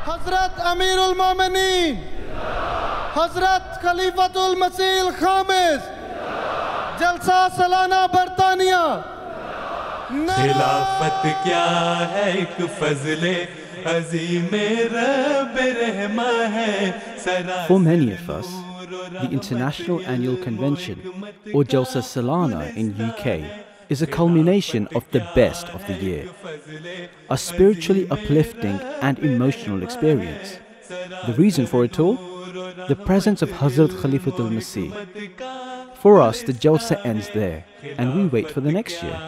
Hazrat Amirul Momineen, Hazrat Khalifatul Masih Khamis, Jalsa Salana Bartania. खिलाफत क्या है एक फजले अज़ीमे रब रहमा है. For many of us, the International Annual Convention, or Jalsa Salana in UK, is a culmination of the best of the year, a spiritually uplifting and emotional experience. The reason for it all? The presence of Hazrat Khalifatul Masih. For us, the Jalsa ends there, and we wait for the next year.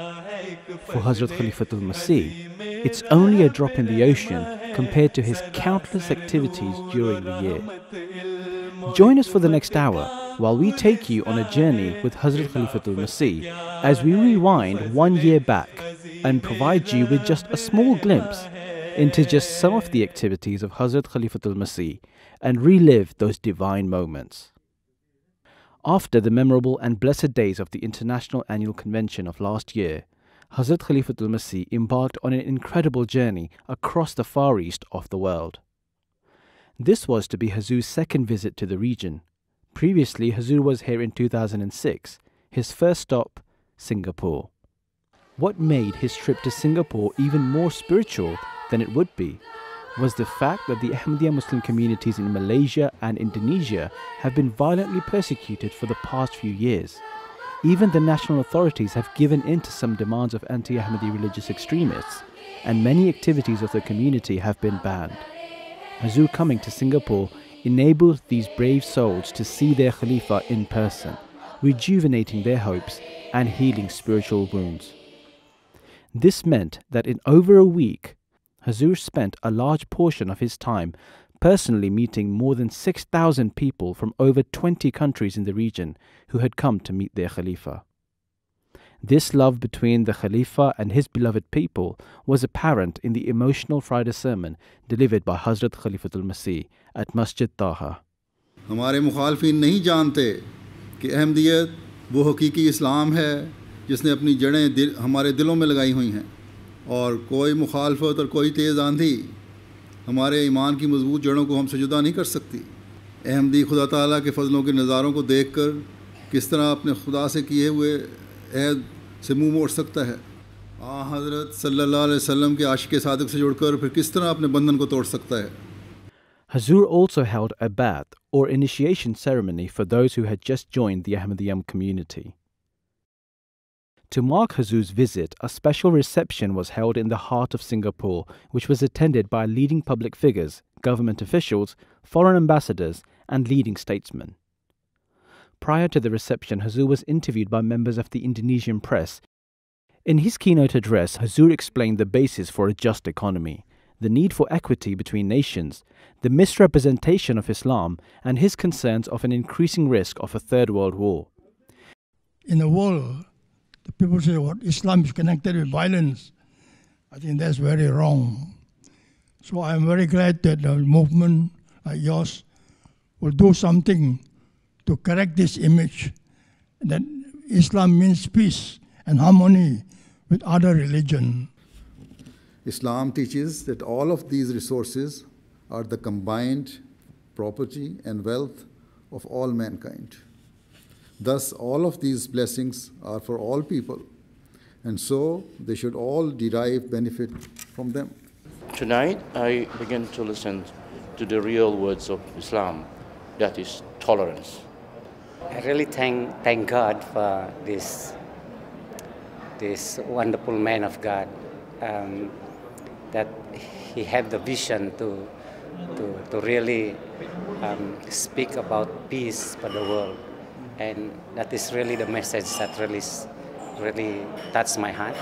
For Hazrat Khalifatul Masih, it's only a drop in the ocean compared to his countless activities during the year. Join us for the next hour while we take you on a journey with Hazrat Khalifatul Masih as we rewind 1 year back and provide you with just a small glimpse into just some of the activities of Hazrat Khalifatul Masih and relive those divine moments. After the memorable and blessed days of the International Annual Convention of last year, Hazrat Khalifatul Masih embarked on an incredible journey across the far east of the world. This was to be Hadhoor's second visit to the region. Previously, Hadhoor was here in 2006, his first stop, Singapore. What made his trip to Singapore even more spiritual than it would be was the fact that the Ahmadiyya Muslim communities in Malaysia and Indonesia have been violently persecuted for the past few years. Even the national authorities have given in to some demands of anti-Ahmadi religious extremists, and many activities of the community have been banned. Hadhoor coming to Singapore enabled these brave souls to see their Khalifa in person, rejuvenating their hopes and healing spiritual wounds. This meant that in over a week, Hadhoor spent a large portion of his time personally meeting more than 6,000 people from over 20 countries in the region who had come to meet their Khalifa. This love between the Khalifa and his beloved people was apparent in the emotional Friday sermon delivered by Hazrat Khalifatul Masih at Masjid Taha. हमारे मुखालफिन नहीं जानते कि अहमदियत वो हकीकी इस्लाम है जिसने अपनी जड़ें हमारे दिलों में लगाई हुई हैं, और कोई मुखालफत और कोई तेज़ आंधी हमारे ईमान की मजबूत जड़ों को हमसे जुदा नहीं कर सकती. अहमदी खुदा ताला के फजलों के नज़ारों को देखकर किस तरह अपने खुदा से किए हुए अहद से मुंह मोड़ सकता है. हज़रत सल्लल्लाहु अलैहि वसल्लम के आशिक़ सादिक़ से जुड़कर फिर किस तरह अपने बंधन को तोड़ सकता है. Hadhoor also held a bath or initiation ceremony for those who had just joined the Ahmadiyya community. To mark Hadhoor's visit, a special reception was held in the heart of Singapore, which was attended by leading public figures, government officials, foreign ambassadors, and leading statesmen. Prior to the reception, Hadhoor was interviewed by members of the Indonesian press. In his keynote address, Hadhoor explained the basis for a just economy, the need for equity between nations, the misrepresentation of Islam, and his concerns of an increasing risk of a third world war. In the world, the people say what Islam is connected with violence. I think that's very wrong. So I'm very glad that a movement like yours will do something to correct this image that Islam means peace and harmony with other religions. Islam teaches that all of these resources are the combined property and wealth of all mankind. Thus, all of these blessings are for all people, and so they should all derive benefit from them. Tonight, I begin to listen to the real words of Islam, that is tolerance. I really thank God for this wonderful man of God, that he had the vision to really speak about peace for the world. And that is really the message that really touched my heart.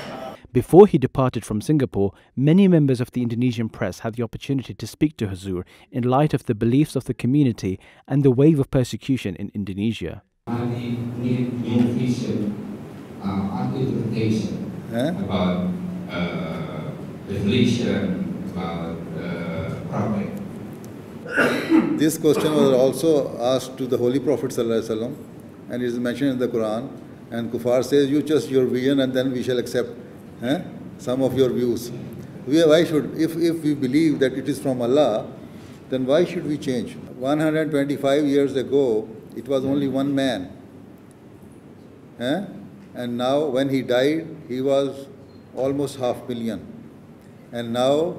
Before he departed from Singapore, many members of the Indonesian press had the opportunity to speak to Hadhoor in light of the beliefs of the community and the wave of persecution in Indonesia. I need new vision, interpretation about revelation, about prophet. This question was also asked to the Holy Prophet ﷺ, and it is mentioned in the Quran. And Kuffar says, "You just your vision, and then we shall accept some of your views." Why should, if we believe that it is from Allah, then why should we change? 125 years ago, it was only one man. And now when he died, he was almost 500,000. And now,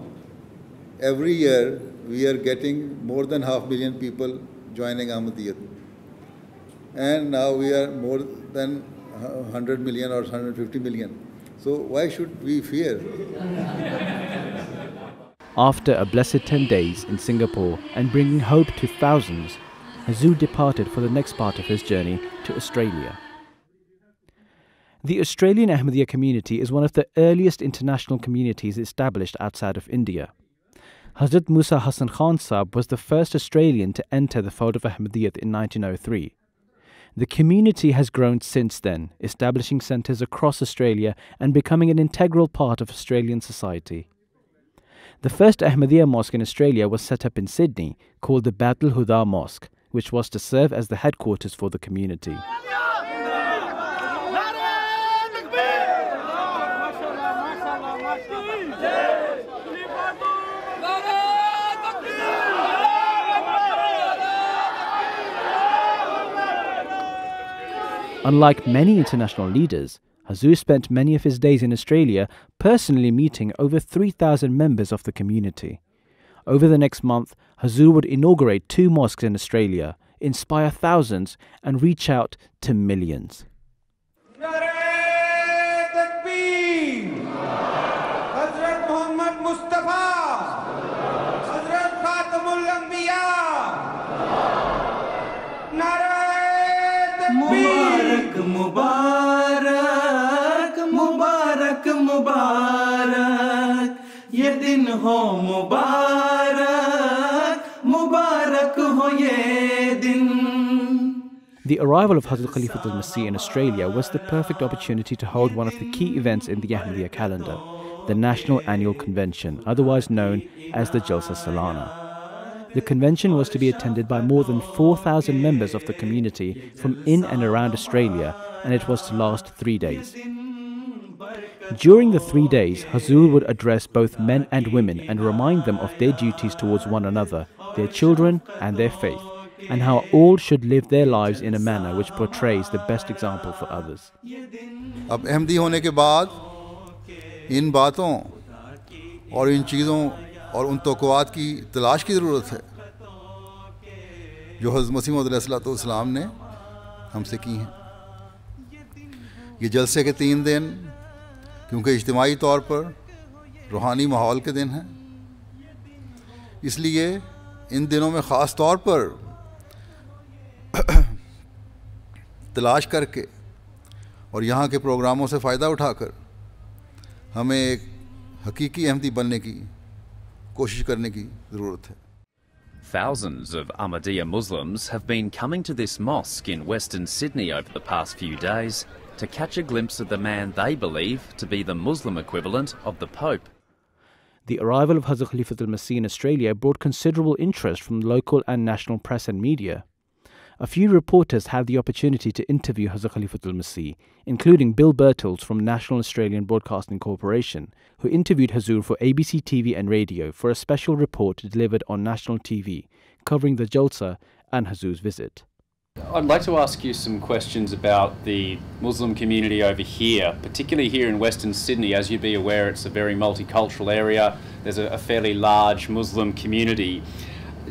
every year, we are getting more than 500,000 people joining Ahmadiyya. And now we are more than 100 million or 150 million. So why should we fear? After a blessed 10 days in Singapore and bringing hope to thousands, Hadhoor departed for the next part of his journey to Australia. The Australian Ahmadiyya community is one of the earliest international communities established outside of India. Hazrat Musa Hassan Khan Sahib was the first Australian to enter the fold of Ahmadiyya in 1903. The community has grown since then, establishing centres across Australia and becoming an integral part of Australian society. The first Ahmadiyya mosque in Australia was set up in Sydney, called the Baitul Huda Mosque, which was to serve as the headquarters for the community. Unlike many international leaders, Hadhoor spent many of his days in Australia personally meeting over 3,000 members of the community. Over the next month, Hadhoor would inaugurate 2 mosques in Australia, inspire thousands and reach out to millions. मुबारक मुबारक मुबारक मुबारक ये दिन हो मुबारक मुबारक हो ये दिन. The arrival of Hazrat Khalifatul Masih in Australia was the perfect opportunity to hold one of the key events in the Ahmadiyya calendar, the National Annual Convention, otherwise known as the Jalsa Salana. The convention was to be attended by more than 4,000 members of the community from in and around Australia, and it was to last 3 days. During the 3 days, Hadhoor would address both men and women and remind them of their duties towards one another, their children and their faith, and how all should live their lives in a manner which portrays the best example for others. अब अहमदी होने के बाद इन बातों और इन चीज़ों और उन तौक़ुआत की तलाश की ज़रूरत है जो हज़रत मसीह मौऊद अलैहिस्सलाम ने हमसे की हैं. ये जलसे के 3 दिन क्योंकि इज्तिमाई तौर पर रूहानी माहौल के दिन हैं, इसलिए इन दिनों में ख़ास तौर पर तलाश करके और यहाँ के प्रोग्रामों से फ़ायदा उठाकर हमें एक हकीकी अहमदी बनने की कोशिश करने की ज़रूरत है. Thousands of Ahmadiyya Muslims have been coming to this mosque in Western Sydney over the past few days to catch a glimpse of the man they believe to be the Muslim equivalent of the Pope. The arrival of Hazrat Khalifatul Masih in Australia brought considerable interest from local and national press and media. A few reporters had the opportunity to interview Hazrat Khalifatul Masih, including Bill Birtles from National Australian Broadcasting Corporation, who interviewed Hadhoor for ABC TV and radio for a special report delivered on national TV, covering the Jalsa and Hadhoor's visit. I'd like to ask you some questions about the Muslim community over here, particularly here in Western Sydney. As you'd be aware, it's a very multicultural area. There's a fairly large Muslim community.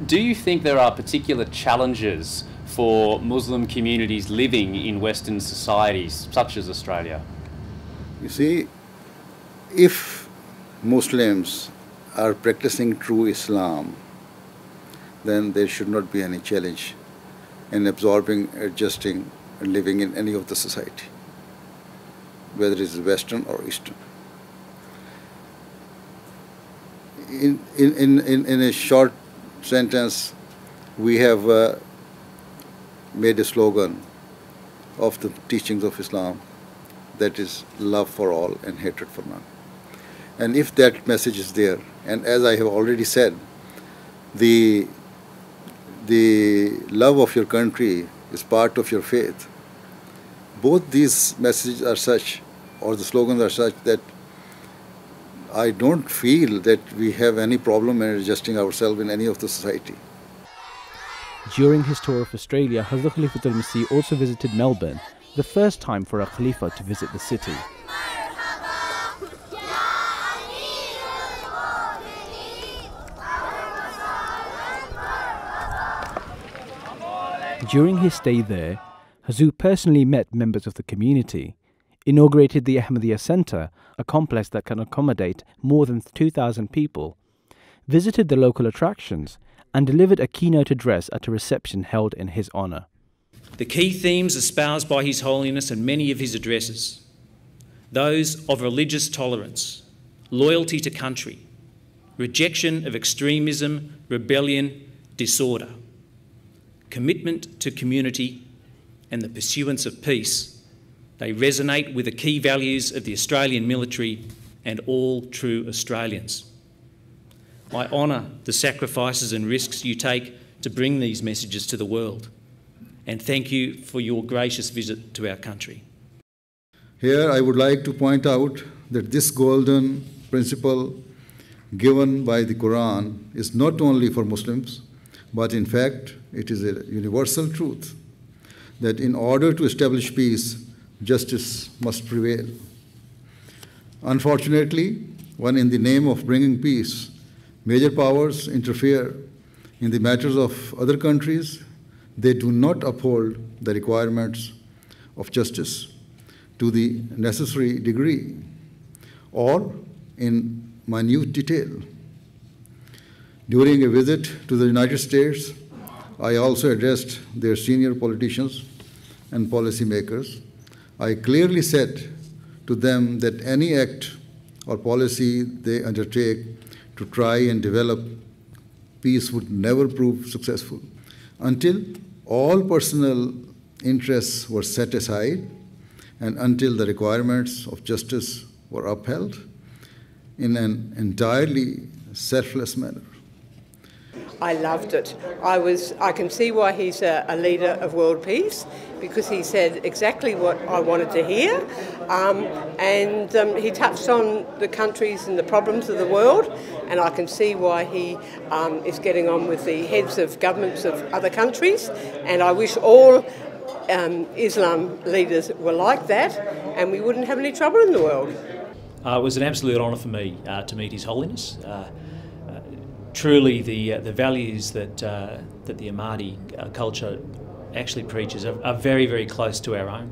Do you think there are particular challenges for Muslim communities living in Western societies, such as Australia? You see, if Muslims are practicing true Islam, then there should not be any challenge in absorbing, adjusting, and living in any of the society, whether it is Western or Eastern. In a short sentence, we have made a slogan of the teachings of Islam, that is love for all and hatred for none. And if that message is there, and as I have already said, the love of your country is part of your faith, both these messages are such, or the slogans are such, that I don't feel that we have any problem in adjusting ourselves in any of the society. During his tour of Australia, Hazrat Khalifatul Masih also visited Melbourne, the first time for a Khalifa to visit the city. During his stay there, Hazur personally met members of the community, inaugurated the Ahmadiyya Centre, a complex that can accommodate more than 2,000 people, visited the local attractions, and delivered a keynote address at a reception held in his honour. The key themes espoused by His Holiness in many of his addresses, those of religious tolerance, loyalty to country, rejection of extremism, rebellion, disorder, commitment to community, and the pursuance of peace, they resonate with the key values of the Australian military and all true Australians. I honour the sacrifices and risks you take to bring these messages to the world, and thank you for your gracious visit to our country. Here I would like to point out that this golden principle given by the Quran is not only for Muslims, but in fact it is a universal truth that in order to establish peace, justice must prevail. Unfortunately, when in the name of bringing peace, major powers interfere in the matters of other countries, they do not uphold the requirements of justice to the necessary degree or in minute detail. During a visit to the United States, I also addressed their senior politicians and policymakers. I clearly said to them that any act or policy they undertake to try and develop peace would never prove successful until all personal interests were set aside and until the requirements of justice were upheld in an entirely selfless manner. I loved it. I can see why he's a leader of world peace, because he said exactly what I wanted to hear, and he touched on the countries and the problems of the world, and I can see why he is getting on with the heads of governments of other countries, and I wish all Islam leaders were like that, and we wouldn't have any trouble in the world. It was an absolute honour for me to meet His Holiness. Truly, the values that the Ahmadi culture actually preaches are very, very close to our own.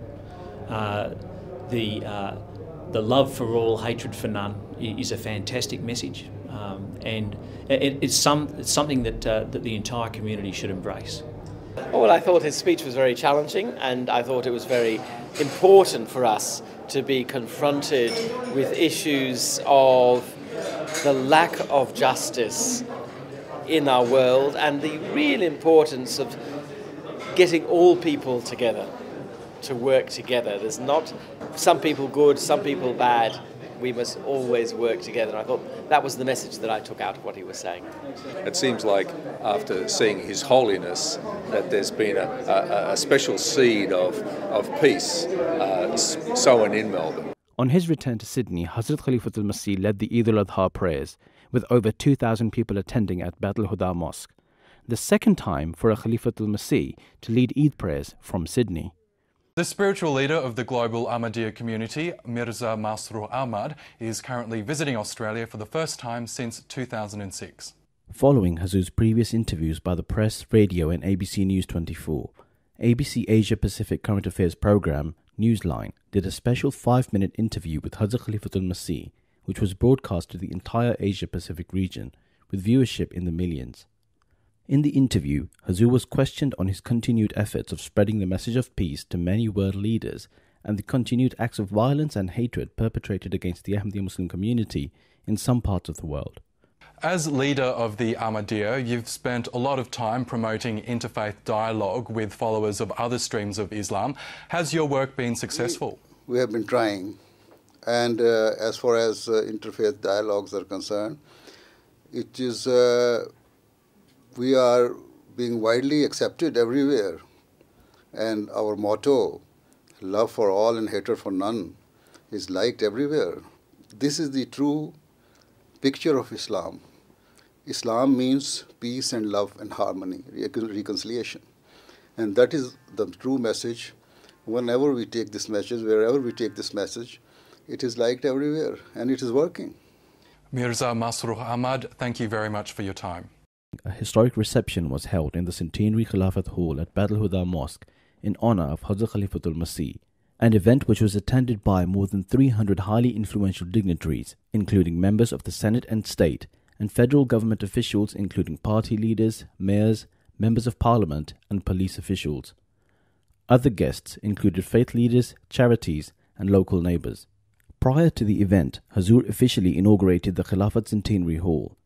The love for all, hatred for none is a fantastic message, and it's something that the entire community should embrace. Well, I thought his speech was very challenging, and I thought it was very important for us to be confronted with issues of the lack of justice in our world and the real importance of getting all people together to work together. There's not some people good, some people bad. We must always work together. I thought that was the message that I took out of what he was saying. It seems like after seeing His Holiness that there's been a special seed of peace sown in Melbourne. On his return to Sydney, Hazrat Khalifatul Masih led the Eid al-Adha prayers, with over 2,000 people attending at Bab al-Huda Mosque, the second time for a Khalifatul Masih to lead Eid prayers from Sydney. The spiritual leader of the global Ahmadiyya community, Mirza Masroor Ahmad, is currently visiting Australia for the first time since 2006. Following Hazur's previous interviews by the press, radio and ABC News 24, ABC Asia Pacific Current Affairs programme Newsline did a special 5-minute interview with Hazrat Khalifatul Masih, which was broadcast to the entire Asia Pacific region, with viewership in the millions. In the interview, Hadhoor was questioned on his continued efforts of spreading the message of peace to many world leaders and the continued acts of violence and hatred perpetrated against the Ahmadiyya Muslim community in some parts of the world. As leader of the Ahmadiyya, you've spent a lot of time promoting interfaith dialogue with followers of other streams of Islam. Has your work been successful? We have been trying. And as far as interfaith dialogues are concerned, it is, we are being widely accepted everywhere. And our motto, love for all and hatred for none, is liked everywhere. This is the true picture of Islam. Islam means peace and love and harmony, reconciliation. And that is the true message. Whenever we take this message, wherever we take this message, it is liked everywhere, and it is working. Mirza Masroor Ahmad, thank you very much for your time. A historic reception was held in the Centenary Khilafat Hall at Hadhoor Mosque in honor of Hazrat Khalifatul Masih, an event which was attended by more than 300 highly influential dignitaries, including members of the Senate and State, and federal government officials including party leaders, mayors, members of parliament, and police officials. Other guests included faith leaders, charities, and local neighbors. Prior to the event, Hadhoor officially inaugurated the Khilafat Centenary Hall.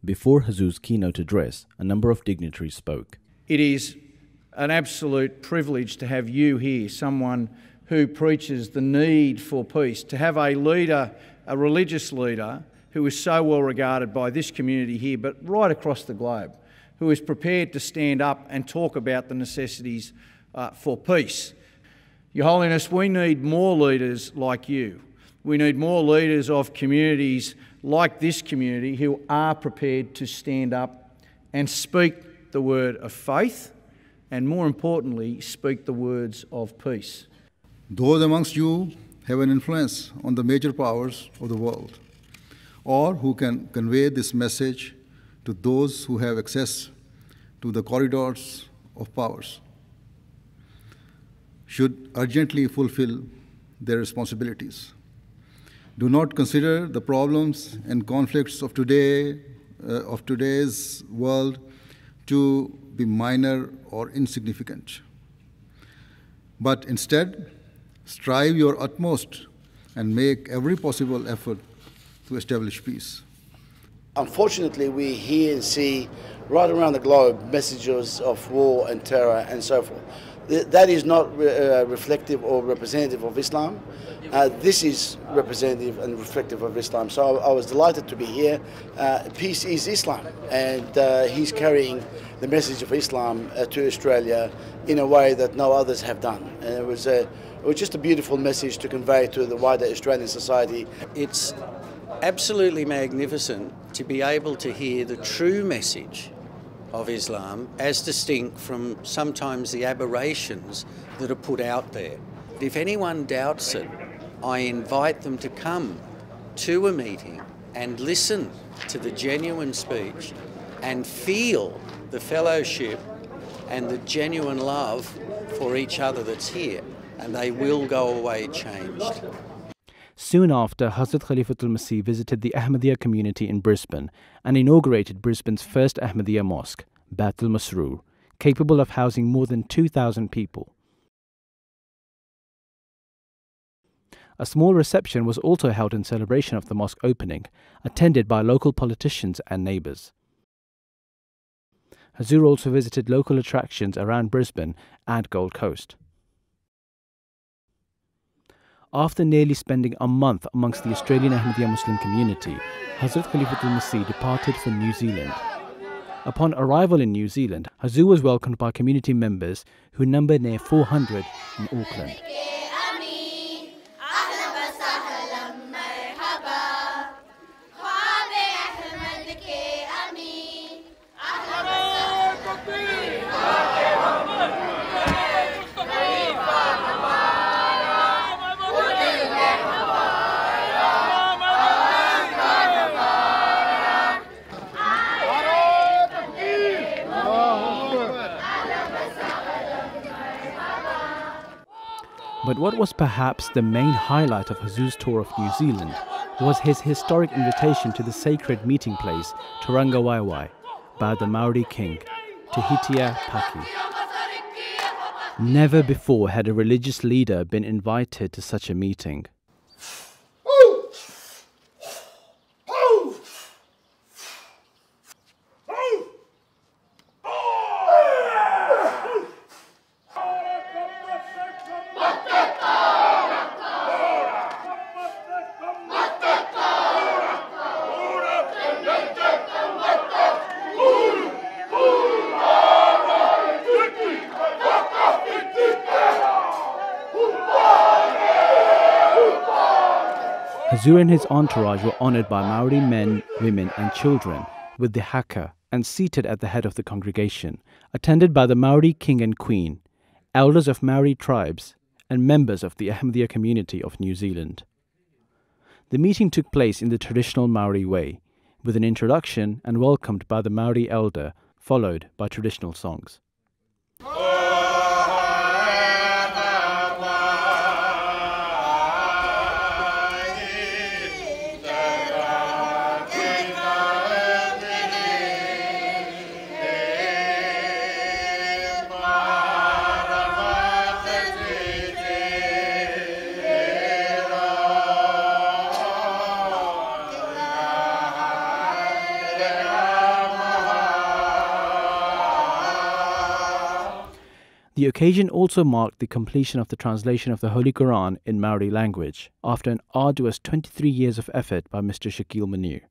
Before Hadhoor's keynote address, a number of dignitaries spoke. It is an absolute privilege to have you here, someone who preaches the need for peace, to have a leader, a religious leader, who is so well regarded by this community here, but right across the globe, who is prepared to stand up and talk about the necessities for peace. Your Holiness, we need more leaders like you. We need more leaders of communities like this community who are prepared to stand up and speak the word of faith and, more importantly, speak the words of peace. Those amongst you have an influence on the major powers of the world, or who can convey this message to those who have access to the corridors of powers, should urgently fulfill their responsibilities. Do not consider the problems and conflicts of today's world to be minor or insignificant, but instead strive your utmost and make every possible effort to establish peace. Unfortunately, we hear and see right around the globe messages of war and terror and so forth. That is not reflective or representative of Islam. This is representative and reflective of Islam. So I was delighted to be here. Peace is Islam, and he's carrying the message of Islam to Australia in a way that no others have done. And it was just a beautiful message to convey to the wider Australian society. It's absolutely magnificent to be able to hear the true message of Islam as distinct from sometimes the aberrations that are put out there. If anyone doubts it, I invite them to come to a meeting and listen to the genuine speech and feel the fellowship and the genuine love for each other that's here, and they will go away changed. Soon after, Hazrat Khalifatul Masih visited the Ahmadiyya community in Brisbane and inaugurated Brisbane's first Ahmadiyya mosque, Baitul Masroor, capable of housing more than 2,000 people. A small reception was also held in celebration of the mosque opening, attended by local politicians and neighbours. Hadhoor also visited local attractions around Brisbane and Gold Coast. After nearly spending a month amongst the Australian Ahmadiyya Muslim community, Hazrat Khalifatul Masih departed for New Zealand. Upon arrival in New Zealand, Hadhoor was welcomed by community members who numbered near 400 in Auckland. But what was perhaps the main highlight of Hadhoor's tour of New Zealand was his historic invitation to the sacred meeting place, Tauranga Waiwai, by the Maori king, Te Hitia Paki. Never before had a religious leader been invited to such a meeting. Hadhoor and his entourage were honoured by Maori men, women and children with the haka and seated at the head of the congregation, attended by the Maori king and queen, elders of Maori tribes and members of the Ahmadiyya community of New Zealand. The meeting took place in the traditional Maori way, with an introduction and welcomed by the Maori elder, followed by traditional songs. The occasion also marked the completion of the translation of the Holy Quran in Maori language, after an arduous 23 years of effort by Mr. Shakil Manu.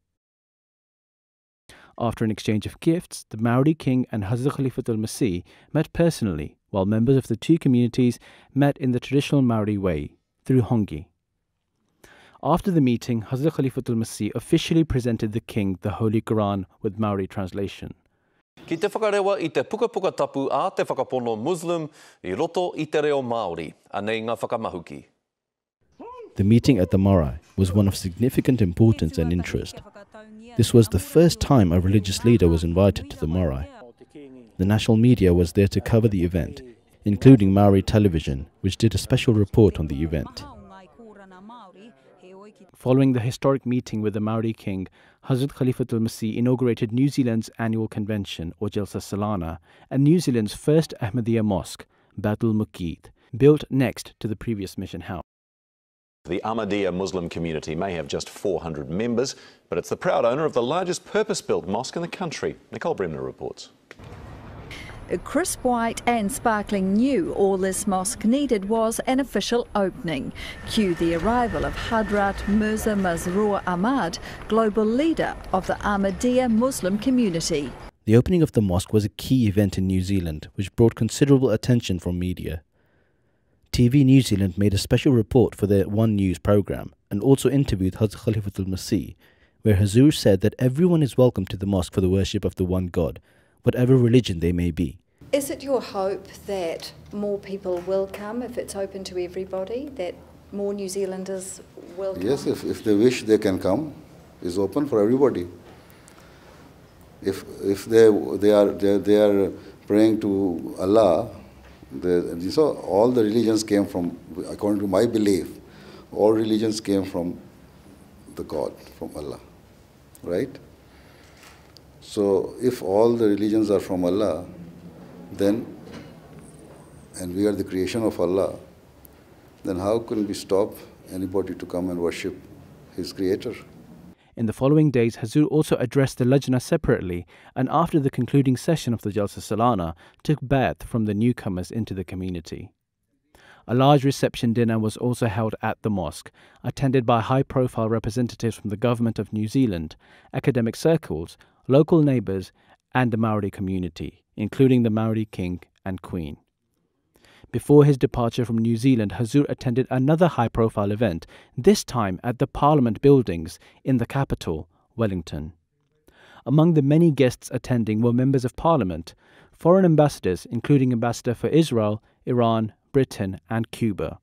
After an exchange of gifts, the Maori king and Hazrat Khalifatul Masih met personally, while members of the two communities met in the traditional Maori way, through hongi. After the meeting, Hazrat Khalifatul Masih officially presented the king the Holy Quran with Maori translation. Ki te whakarewa I te puka tapu a te whakapono Muslim I roto I te reo Māori, anei ngā whakamahuki. The meeting at the marae was one of significant importance and interest. This was the first time a religious leader was invited to the marae. The national media was there to cover the event, including Maori television, which did a special report on the event. Following the historic meeting with the Maori king, Hazrat Khalifatul Masih inaugurated New Zealand's annual convention, or Jalsa Salana, and New Zealand's first Ahmadiyya mosque, Baitul Muqeed, built next to the previous mission house. The Ahmadiyya Muslim community may have just 400 members, but it's the proud owner of the largest purpose-built mosque in the country. Nicole Bremner reports. Crisp white and sparkling new, all this mosque needed was an official opening. Cue the arrival of Hadhrat Mirza Masroor Ahmad, global leader of the Ahmadiyya Muslim community. The opening of the mosque was a key event in New Zealand, which brought considerable attention from media. TV New Zealand made a special report for their One News programme and also interviewed Hazrat Khalifatul Masih, where Hadhoor said that everyone is welcome to the mosque for the worship of the one God, whatever religion they may be. Is it your hope that more people will come if it's open to everybody, that more New Zealanders will come? Yes, if they wish, they can come. It's open for everybody. If they are praying to Allah, so all the religions came from, according to my belief, all religions came from the God, from Allah, right? So if all the religions are from Allah, then, and we are the creation of Allah, then how can we stop anybody to come and worship his creator? In the following days, Hadhoor also addressed the Lajna separately, and after the concluding session of the Jalsa Salana, took bath from the newcomers into the community. A large reception dinner was also held at the mosque, attended by high-profile representatives from the Government of New Zealand, academic circles, local neighbours and the Maori community, including the Maori king and queen. Before his departure from New Zealand, Hadhoor attended another high-profile event, this time at the Parliament buildings in the capital, Wellington. Among the many guests attending were members of Parliament, foreign ambassadors, including Ambassador for Israel, Iran, Britain and Cuba.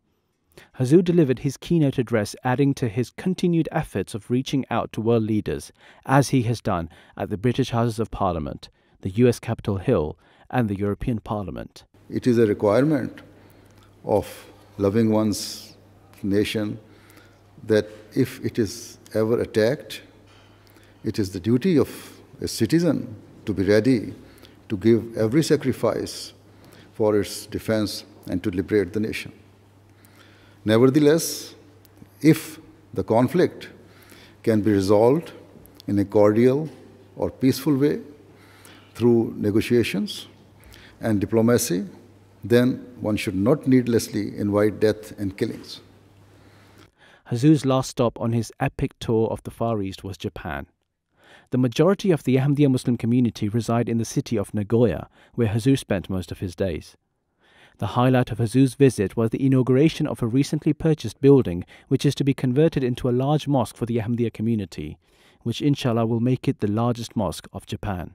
Hadhoor delivered his keynote address, adding to his continued efforts of reaching out to world leaders, as he has done at the British Houses of Parliament, the US Capitol Hill and the European Parliament. It is a requirement of loving one's nation that if it is ever attacked, it is the duty of a citizen to be ready to give every sacrifice for its defense and to liberate the nation. Nevertheless, if the conflict can be resolved in a cordial or peaceful way through negotiations and diplomacy, then one should not needlessly invite death and killings. Hadhoor's last stop on his epic tour of the Far East was Japan. The majority of the Ahmadiyya Muslim community reside in the city of Nagoya, where Hadhoor spent most of his days. The highlight of Hadhoor's visit was the inauguration of a recently purchased building which is to be converted into a large mosque for the Ahmadiyya community, which inshallah will make it the largest mosque of Japan.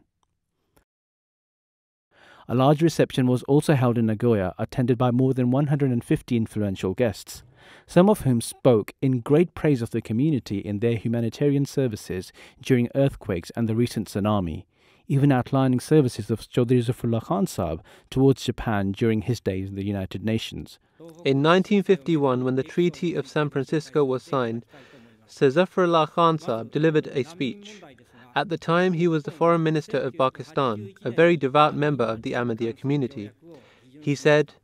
A large reception was also held in Nagoya, attended by more than 150 influential guests, some of whom spoke in great praise of the community in their humanitarian services during earthquakes and the recent tsunami, even outlining services of Chaudhry Zafrullah Khan Sahib towards Japan during his days in the United Nations. In 1951, when the Treaty of San Francisco was signed, Sir Zafrullah Khan Sahib delivered a speech. At the time, he was the Foreign Minister of Pakistan, a very devout member of the Ahmadiyya community. He said,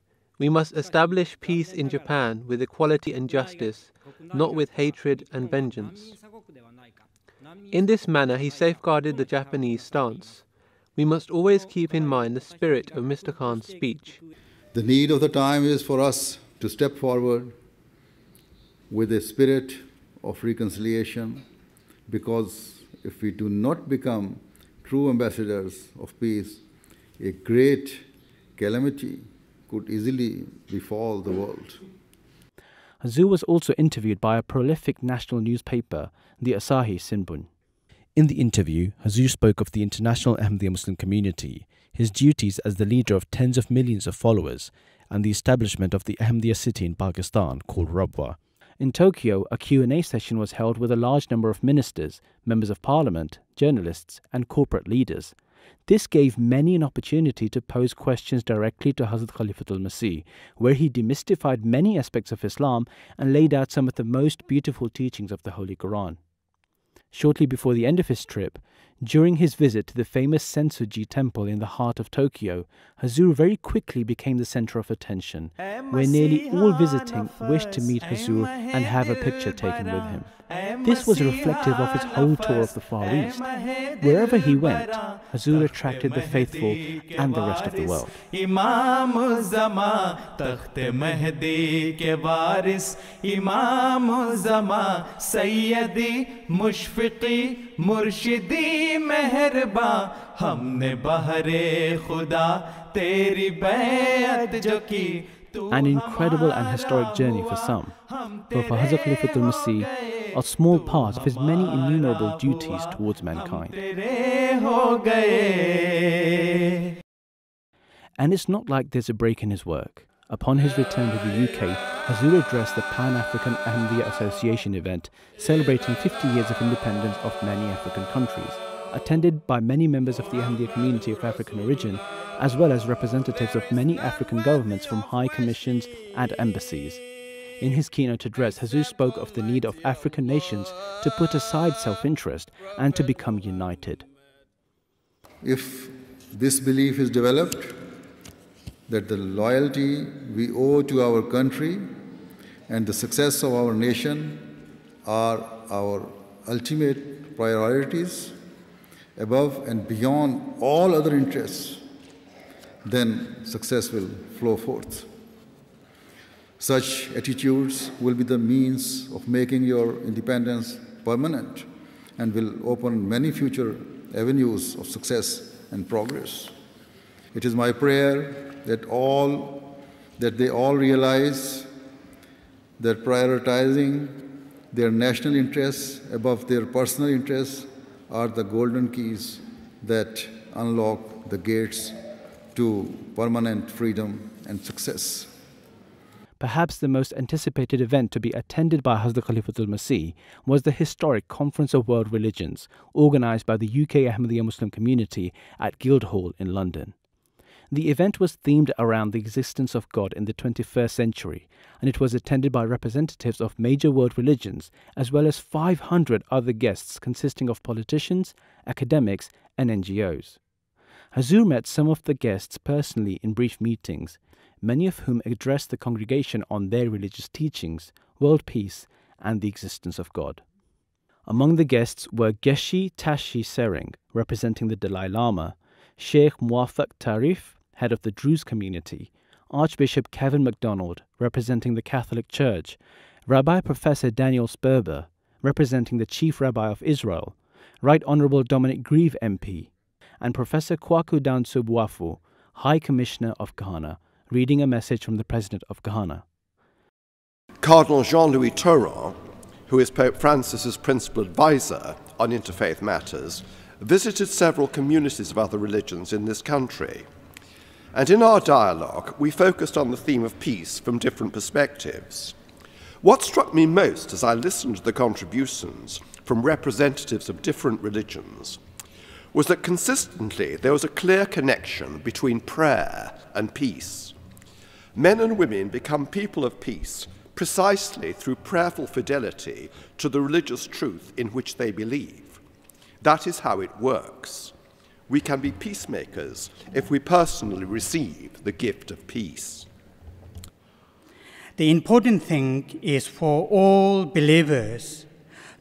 "We must establish peace in Japan with equality and justice, not with hatred and vengeance." In this manner, he safeguarded the Japanese stance. We must always keep in mind the spirit of Mr. Khan's speech. The need of the time is for us to step forward with a spirit of reconciliation, because if we do not become true ambassadors of peace, a great calamity could easily befall the world. Hadhoor was also interviewed by a prolific national newspaper, the Asahi Shimbun. In the interview, Hadhoor spoke of the international Ahmadiyya Muslim community, his duties as the leader of tens of millions of followers, and the establishment of the Ahmadiyya city in Pakistan called Rabwa. In Tokyo, a Q&A session was held with a large number of ministers, members of parliament, journalists, and corporate leaders. This gave many an opportunity to pose questions directly to Hazrat Khalifatul Masih, where he demystified many aspects of Islam and laid out some of the most beautiful teachings of the Holy Quran. Shortly before the end of his trip, during his visit to the famous Sensuji temple in the heart of Tokyo, Hadhoor very quickly became the center of attention, where nearly all visiting wished to meet Hadhoor and have a picture taken with him. This was reflective of his whole tour of the Far East. Wherever he went, Hadhoor attracted the faithful and the rest of the world. Imam Zama, Takht Mahdi ke waris, Imam Zama, Sayyidi, Mushfiqi, Murshidi, Meherba, Humne Bahare Khuda, Teri Bayat Jo ki. An incredible and historic journey for some, but for Hazrat Khalifatul Masih, a small part of his many innumerable duties towards mankind. And it's not like there's a break in his work. Upon his return to the UK, Hadhoor addressed the Pan-African Ahmadiyya Association event celebrating 50 years of independence of many African countries, attended by many members of the Ahmadiyya community of African origin, as well as representatives of many African governments from high commissions and embassies. In his keynote address, Hadhoor spoke of the need of African nations to put aside self-interest and to become united. If this belief is developed, that the loyalty we owe to our country and the success of our nation are our ultimate priorities, above and beyond all other interests, then success will flow forth. Such attitudes will be the means of making your independence permanent and will open many future avenues of success and progress. It is my prayer that they all realize that prioritizing their national interests above their personal interests are the golden keys that unlock the gates to permanent freedom and success. Perhaps the most anticipated event to be attended by Hazrat Khalifatul Masih was the historic Conference of World Religions, organised by the UK Ahmadiyya Muslim community at Guildhall in London. The event was themed around the existence of God in the 21st century, and it was attended by representatives of major world religions, as well as 500 other guests consisting of politicians, academics, and NGOs. Hadhoor met some of the guests personally in brief meetings, many of whom addressed the congregation on their religious teachings, world peace, and the existence of God. Among the guests were Geshe Tashi Sereng, representing the Dalai Lama, Sheikh Muwafaq Tarif, head of the Druze community, Archbishop Kevin MacDonald, representing the Catholic Church, Rabbi Professor Daniel Sperber, representing the Chief Rabbi of Israel, Right Honourable Dominic Grieve MP, and Professor Kwaku Danso Buafu, High Commissioner of Ghana, reading a message from the President of Ghana. Cardinal Jean-Louis Tauran, who is Pope Francis's principal advisor on interfaith matters, visited several communities of other religions in this country. And in our dialogue, we focused on the theme of peace from different perspectives. What struck me most as I listened to the contributions from representatives of different religions was that consistently there was a clear connection between prayer and peace. Men and women become people of peace precisely through prayerful fidelity to the religious truth in which they believe. That is how it works. We can be peacemakers if we personally receive the gift of peace. The important thing is for all believers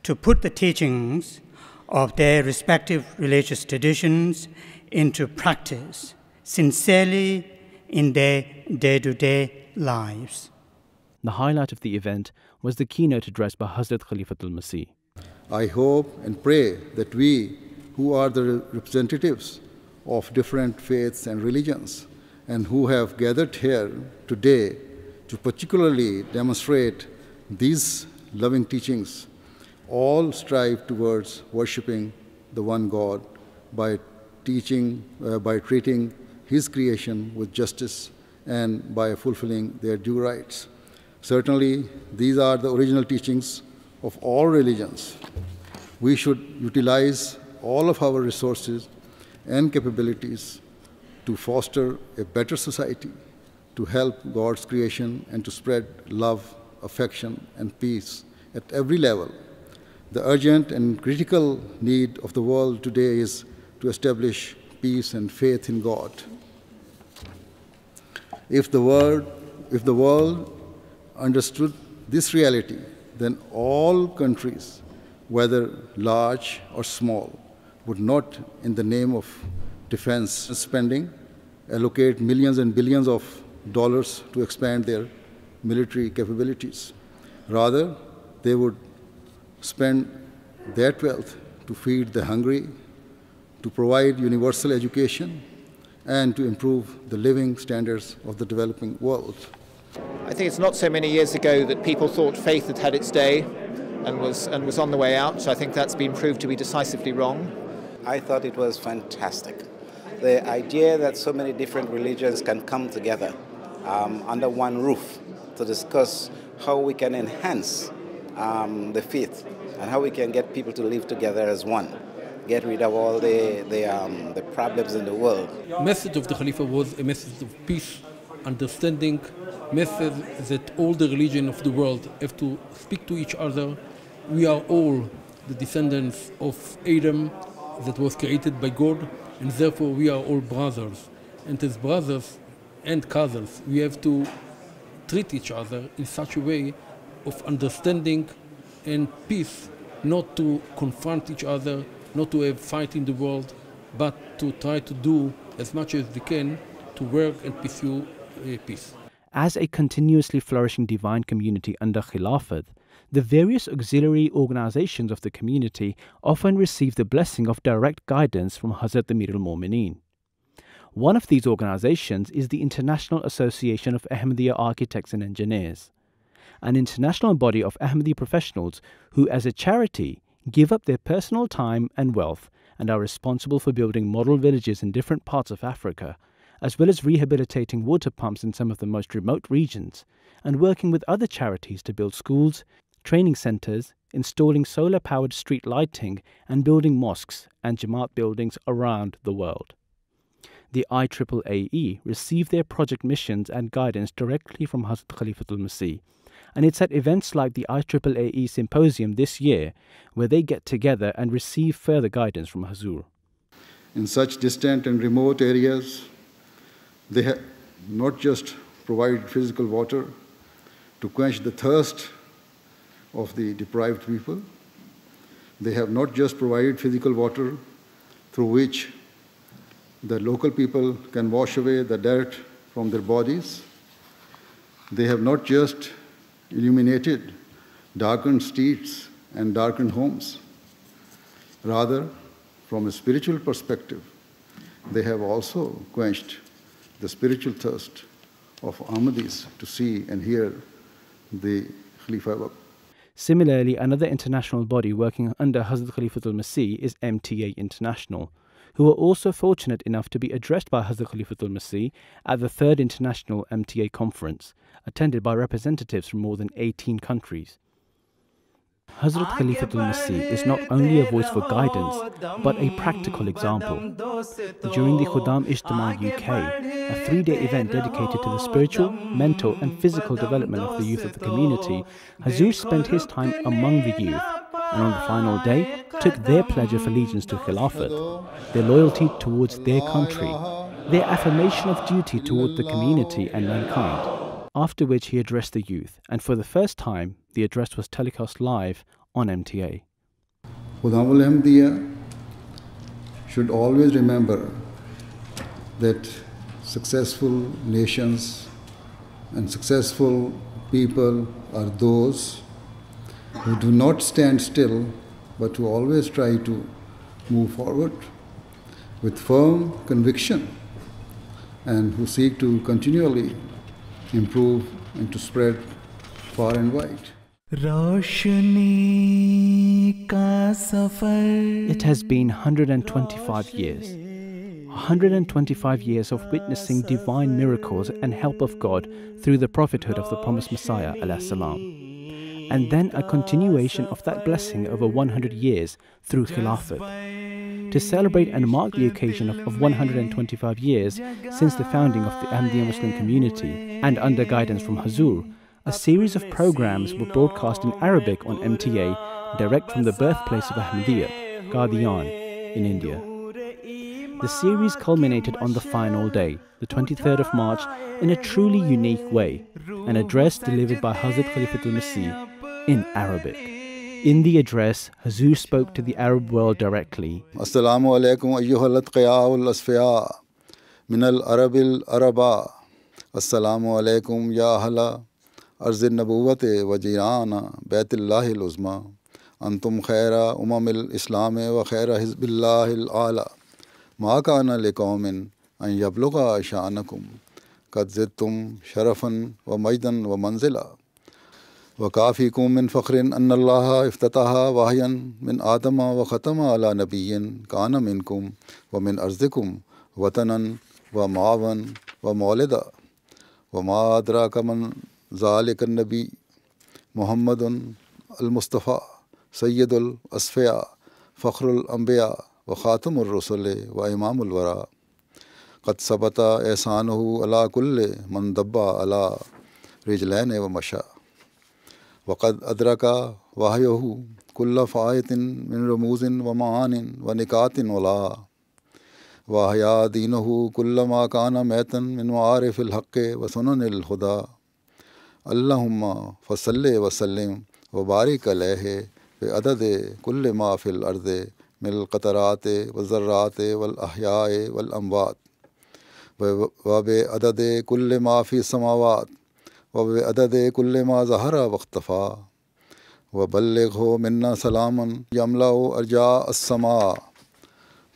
to put the teachings of their respective religious traditions into practice sincerely in their day-to-day lives. The highlight of the event was the keynote address by Hazrat Khalifatul Masih. I hope and pray that we, who are the representatives of different faiths and religions, and who have gathered here today to particularly demonstrate these loving teachings, all strive towards worshipping the one God by treating His creation with justice and by fulfilling their due rights. Certainly, these are the original teachings of all religions. We should utilize all of our resources and capabilities to foster a better society, to help God's creation and to spread love, affection, and peace at every level. The urgent and critical need of the world today is to establish peace and faith in God. If the world understood this reality, then all countries, whether large or small, would not, in the name of defense spending, allocate millions and billions of dollars to expand their military capabilities. Rather, they would spend that wealth to feed the hungry, to provide universal education, and to improve the living standards of the developing world. I think it's not so many years ago that people thought faith had had its day and was on the way out. So I think that's been proved to be decisively wrong. I thought it was fantastic. The idea that so many different religions can come together under one roof to discuss how we can enhance the faith and how we can get people to live together as one, get rid of all the problems in the world. The message of the Khalifa was a message of peace, understanding, message that all the religions of the world have to speak to each other. We are all the descendants of Adam that was created by God, and therefore we are all brothers. And as brothers and cousins, we have to treat each other in such a way of understanding and peace, not to confront each other, not to have fight in the world, but to try to do as much as we can to work and pursue peace. As a continuously flourishing divine community under Khilafat, the various auxiliary organizations of the community often receive the blessing of direct guidance from Hazrat Amir al-Mu'mineen. One of these organizations is the International Association of Ahmadiyya Architects and Engineers, an international body of Ahmadi professionals who, as a charity, give up their personal time and wealth and are responsible for building model villages in different parts of Africa, as well as rehabilitating water pumps in some of the most remote regions, and working with other charities to build schools, training centers, installing solar-powered street lighting, and building mosques and Jamaat buildings around the world. The IAAE received their project missions and guidance directly from Hazrat Khalifatul Masih, and it's at events like the IAAE Symposium this year where they get together and receive further guidance from Hadhoor. In such distant and remote areas, they have not just provided physical water to quench the thirst of the deprived people. They have not just provided physical water through which the local people can wash away the dirt from their bodies. They have not just illuminated darkened streets and darkened homes. Rather, from a spiritual perspective, they have also quenched the spiritual thirst of Ahmadis to see and hear the Khalifa. Similarly, another international body working under Hazrat Khalifatul Masih is MTA International, who were also fortunate enough to be addressed by Hazrat Khalifatul Masih at the 3rd International MTA Conference, attended by representatives from more than 18 countries. Hazrat Khalifatul Masih is not only a voice for guidance, but a practical example. During the Khuddam Ijtima UK, a 3-day event dedicated to the spiritual, mental and physical development of the youth of the community, Hadhoor spent his time among the youth, and on the final day took their pledge of allegiance to Khilafat, their loyalty towards their country, their affirmation of duty toward the community and mankind. After which he addressed the youth, and for the first time, the address was telecast live on MTA. Khuddam Ahmadiyya should always remember that successful nations and successful people are those who do not stand still, but who always try to move forward with firm conviction and who seek to continually improve and to spread far and wide. It has been 125 years. 125 years of witnessing divine miracles and help of God through the prophethood of the promised Messiah ﷺ. And then a continuation of that blessing over 100 years through Khilafat. To celebrate and mark the occasion of 125 years since the founding of the Ahmadiyya Muslim community, and under guidance from Hadhoor, a series of programs were broadcast in Arabic on MTA, direct from the birthplace of Ahmadiyya, Qadian, in India. The series culminated on the final day, the 23rd of March, in a truly unique way, an address delivered by Hazrat Khalifatul Masih in Arabic. In the address, Hadhoor spoke to the Arab world directly. Assalamu alaikum ayyuhal atqiya'ul asfiya minal arabil araba. Assalamu alaikum ya ahla arzin nabuwate wa jirana baitillahil uzma. Antum khaira umamil islami wa khaira hizbillahil ala. Ma kana liqawmin an yablugha sha'anakum. Qad zidtum sharafan wa majdan wa manzila. وكافيكم من فخر أن الله افتتح وحيا من آدم وختم على نبي كان منكم ومن أرضكم وطنا ومعاوا ومولدا وما أدراك من ذلك النبي محمد المصطفى سيد الأصفياء فخر الأنبياء وخاتم الرسل وإمام الورى قد ثبت إحسانه على كل من دب على رجلين ومشى وقد أدرك وحيه كل فآية من رموز ومعان ونكات ولا وأحيا دينه كل ما كان ميتا من معارف الحق وسنن الهدى اللهم فصل وسلم وبارك عليه بعدد كل ما في الأرض من القطرات والذرات والأحياء والأموات وبعدد كل ما في السماوات وبعدد كل ما ظهر واختفى وبلغه منا سلاما يملأ أرجاء السماء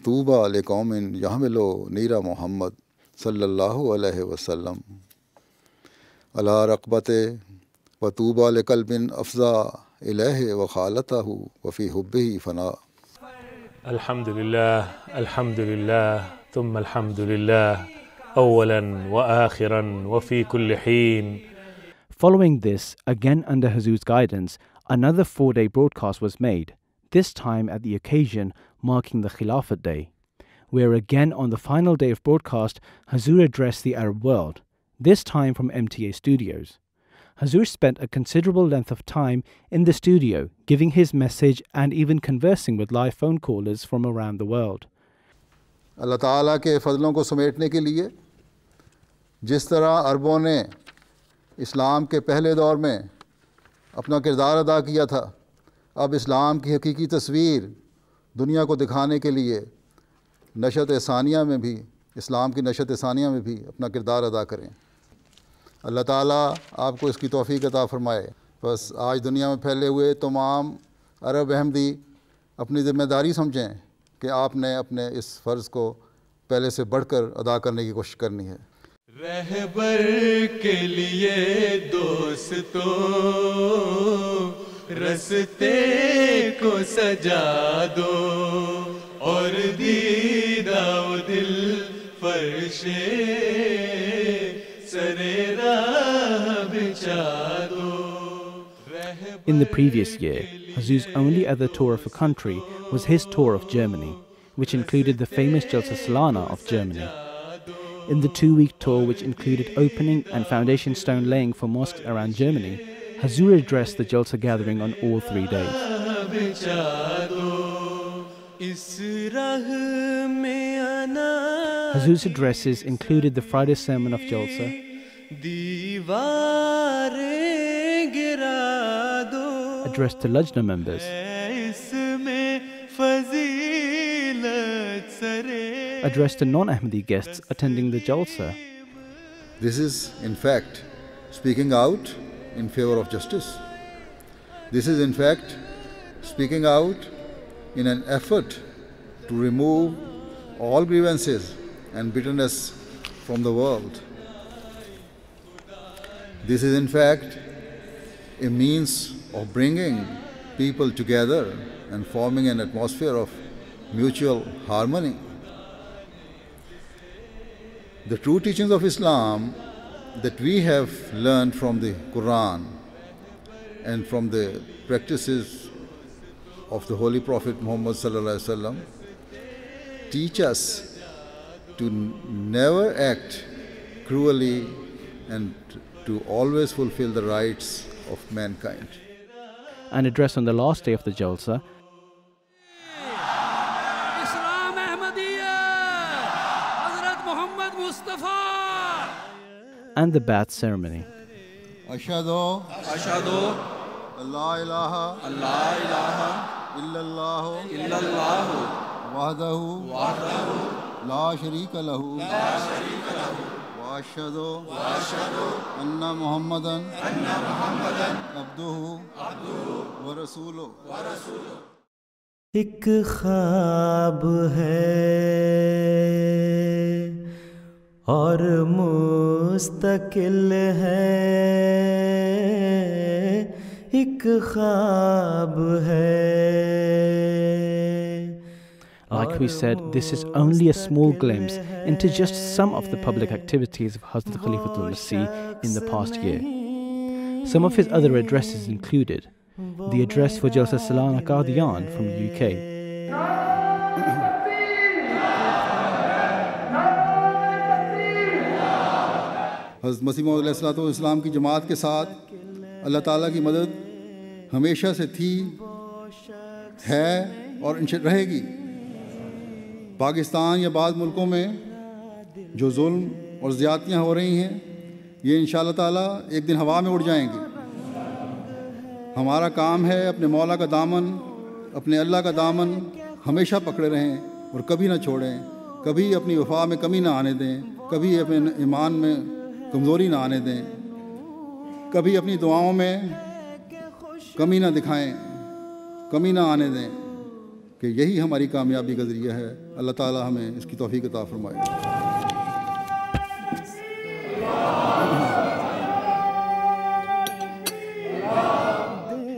طوبى لقوم يحملوا نير محمد صلى الله عليه وسلم على رقبته وطوبى لقلب أفزع إليه وخالته وفي حبه فناء. الحمد لله ثم الحمد لله أولا وآخرا وفي كل حين. Following this, again under Hadhoor's guidance, another 4-day broadcast was made, this time at the occasion marking the Khilafat Day, where again on the final day of broadcast, Hadhoor addressed the Arab world, this time from MTA studios. Hadhoor spent a considerable length of time in the studio, giving his message and even conversing with live phone callers from around the world. Allah Ta'ala के फजलों को समेटने के लिए जिस तरह अरबों ने इस्लाम के पहले दौर में अपना किरदार अदा किया था, अब इस्लाम की हकीकी तस्वीर दुनिया को दिखाने के लिए नशत सानिया में भी, इस्लाम की नशत सानिया में भी अपना किरदार अदा करें। अल्लाह ताला आपको इसकी तौफीक अता फ़रमाए। बस आज दुनिया में फैले हुए तमाम अरब अहमदी अपनी ज़िम्मेदारी समझें कि आपने अपने इस फ़र्ज़ को पहले से बढ़कर अदा करने की कोशिश करनी है। रहबर के लिए दोस्तों रस्ते को सजा दो और दीदाओ दिल फर्शे सरे राह बिछा दो. In the previous year, Hadhoor's only other tour of a country was his tour of Germany, which included the famous Jalsa Salana of Germany. In the 2-week tour, which included opening and foundation stone laying for mosques around Germany, Hadhoor addressed the Jalsa gathering on all 3 days. Hadhoor's addresses included the Friday sermon of Jalsa, addressed to Lajna members, addressed to non-Ahmadi guests attending the Jalsa. This is, in fact, speaking out in favor of justice. This is, in fact, speaking out in an effort to remove all grievances and bitterness from the world. This is, in fact, a means of bringing people together and forming an atmosphere of mutual harmony. The true teachings of Islam that we have learned from the Quran and from the practices of the Holy Prophet Muhammad Sallallahu Alaihi Wasallam teach us to never act cruelly and to always fulfill the rights of mankind. An address on the last day of the Jalsa, Islam Ahmadiyya, Hazrat Muhammad Mustafa, and the Ba'ath ceremony. Ashhadu Allah ilaha illallah wahdahu la sharika lahu wa ashhadu anna Muhammadan abduhu wa rasuluhu. एक ख्वाब है और मुस्तकिल है, एक ख्वाब है. Like we said, this is only a small glimpse into just some of the public activities of Hazrat Khalifatul Masih in the past year. Some of his other addresses included the address for Jalsa Salana Qadian from the UK, हज़रत मसीह मौद अलैहिस्सलाम की जमात के साथ अल्लाह ताला की मदद हमेशा से थी, है और इंशाअल्लाह रहेगी. पाकिस्तान या बाद मुल्कों में जो जुल्म और ज़्यादतियाँ हो रही हैं, ये इंशाअल्लाह ताला एक दिन हवा में उड़ जाएंगी. हमारा काम है अपने मौला का दामन, अपने अल्लाह का दामन हमेशा पकड़े रहें और कभी ना छोड़ें, कभी अपनी वफा में कमी ना आने दें, कभी अपने ईमान में कमज़ोरी ना आने दें, कभी अपनी दुआओं में कमी ना दिखाएं, कमी ना आने दें, कि यही हमारी कामयाबी का ज़रिया है. अल्लाह ताला हमें इसकी तौफ़ीक़ अता फ़रमाए.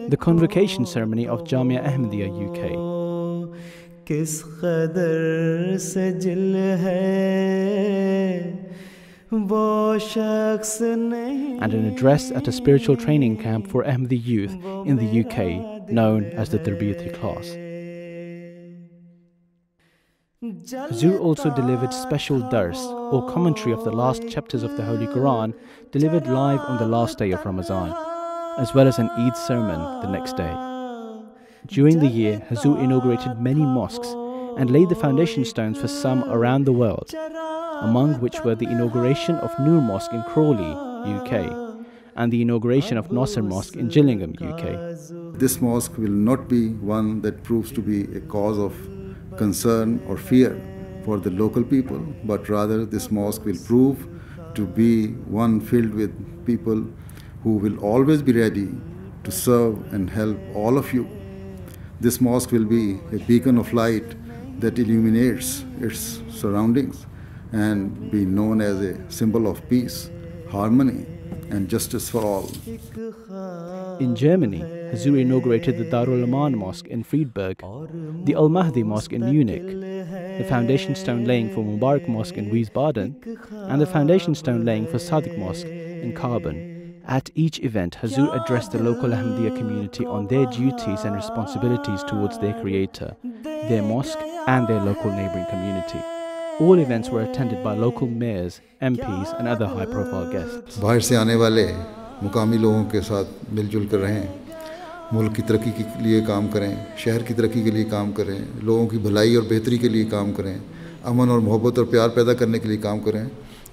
the convocation ceremony of Jamia Ahmadiyya UK, किस कदर सजिल है वो शख्स नहीं, and an address at a spiritual training camp for Ahmadi youth in the UK known as the Tarbiyati class. Hadhoor also delivered special dars or commentary of the last chapters of the Holy Quran delivered live on the last day of Ramadan, as well as an Eid sermon the next day. During the year, Hadhoor inaugurated many mosques and laid the foundation stones for some around the world, among which were the inauguration of Noor Mosque in Crawley, UK, and the inauguration of Nasser Mosque in Gillingham, UK. This mosque will not be one that proves to be a cause of concern or fear for the local people, but rather this mosque will prove to be one filled with people who will always be ready to serve and help all of you. This mosque will be a beacon of light that illuminates its surroundings and be known as a symbol of peace, harmony, and justice for all. In Germany, Hadhoor inaugurated the Darul Aman Mosque in Friedberg, the Al Mahdi Mosque in Munich, the foundation stone laying for Mubarak Mosque in Wiesbaden, and the foundation stone laying for Sadiq Mosque in Carbon. At each event, Hadhoor addressed the local Ahmadiyya community on their duties and responsibilities towards their creator, their mosque, and their local neighbouring community. All events were attended by local mayors, MPs, and other high-profile guests. बाहर से आने वाले मुकामी लोगों के साथ मिलजुल कर रहें, मुल्क की तरक्की के लिए काम करें, शहर की तरक्की के लिए काम करें, लोगों की भलाई और बेहतरी के लिए काम करें, अमन और मोहब्बत और प्यार पैदा करने के लिए काम करें,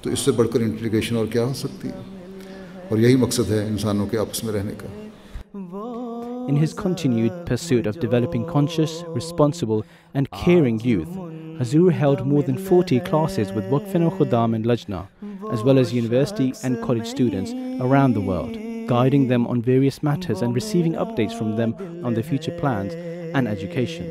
तो इससे बढ़कर इंटीग्रेशन और क्या हो सकती है? और यही मकसद है इंसानों के आपस में रहने का. In his continued pursuit of developing conscious, responsible, and caring youth, Hadhoor held more than 40 classes with Waqf al-Khuddam and Lajna, as well as university and college students around the world, guiding them on various matters and receiving updates from them on their future plans and education.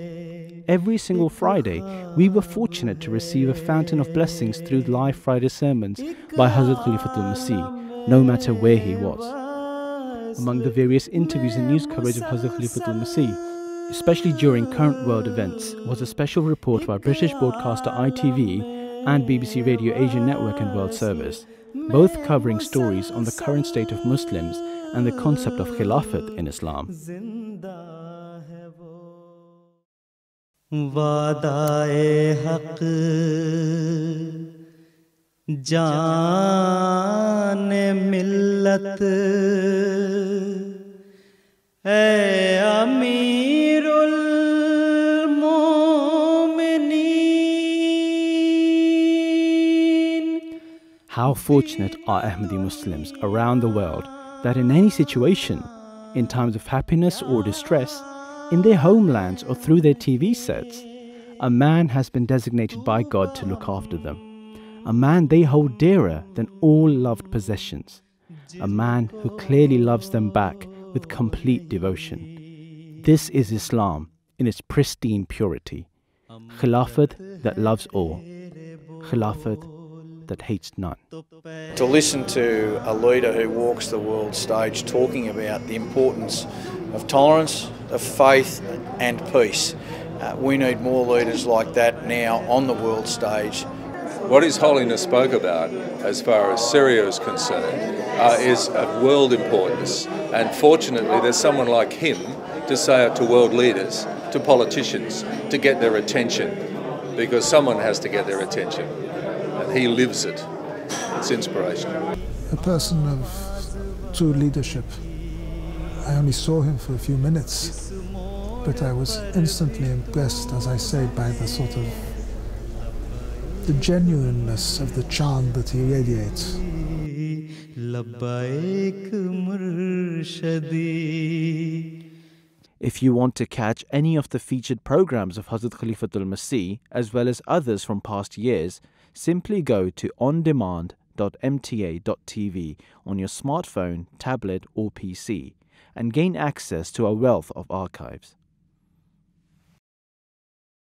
Every single Friday, we were fortunate to receive a fountain of blessings through live Friday sermons by Hazrat Khalifatul Masih, no matter where he was. Among the various interviews and news coverage of Hazrat Khalifatul Masih, especially during current world events, was a special report by British broadcaster ITV and BBC Radio Asia Network and World Service, both covering stories on the current state of Muslims and the concept of Khilafat in Islam. How fortunate are Ahmadi Muslims around the world that in any situation, in times of happiness or distress, in their homelands or through their TV sets, a man has been designated by God to look after them. A man they hold dearer than all loved possessions. A man who clearly loves them back with complete devotion. This is Islam in its pristine purity. Khilafat that loves all. Khilafat that hates none. To listen to a leader who walks the world stage talking about the importance of tolerance, of faith and peace. We need more leaders like that now on the world stage. What His Holiness spoke about as far as Syria is concerned is of world importance, and fortunately there's someone like him to say it to world leaders, to politicians, to get their attention, because someone has to get their attention. He lives it. It's inspirational. A person of true leadership. I only saw him for a few minutes, but I was instantly impressed, as I say, by the genuineness of the charm that he radiates. If you want to catch any of the featured programs of Hazrat Khalifatul Masih, as well as others from past years, simply go to ondemand.mta.tv on your smartphone, tablet or PC and gain access to a wealth of archives.